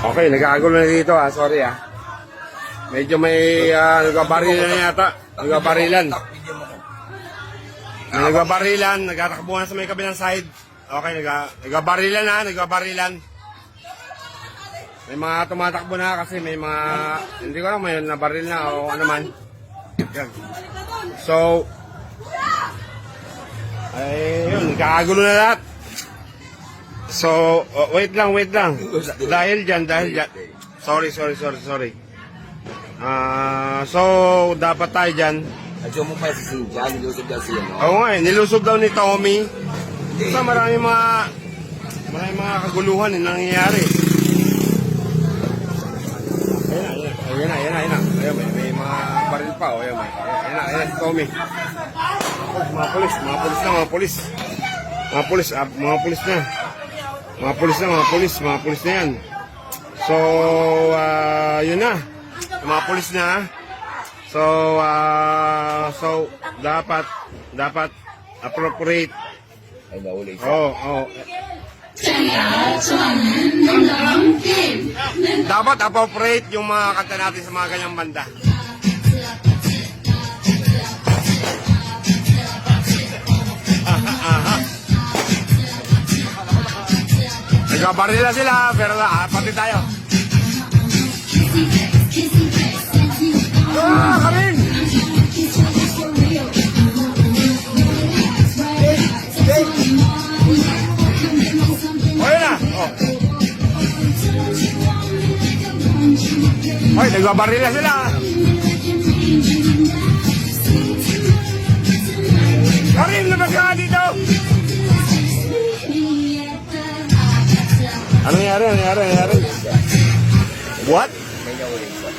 Okay, nagkagulo na dito sorry Medyo may nagabarilan na yata. Nagabarilan. May nagabarilan, nagtatakbuhan sa may kabilang side. Okay, nagabarilan nagabarilan. May mga tumatakbo na kasi may mga, hindi ko lang may nabaril na o ano man. Yan. So, ay yun, nagkakagulo na lahat. So, wait lang. Dahil dyan. Sorry. So, dapat tayo dyan. Medyo mo pa si Cynthia, nilusob daw siya, no? Oo nga nilusob daw ni Tommy. Sa maraming mga kaguluhan nangyayari. Ayan na. Ayan, may mga baril pa. Ayan, si Tommy. Mga polis na yan. So, yun na. Mga polis na. So, dapat appropriate. Ay, nauli siya. Dapat appropriate yung mga kanta natin sa mga ganyang banda. Nagkabarila sila, pero pati tayo. Karin! Ayun na! Ay, nagbabarila sila! Karin, labas ka dito! Ano nangyari? What? May nauli siya.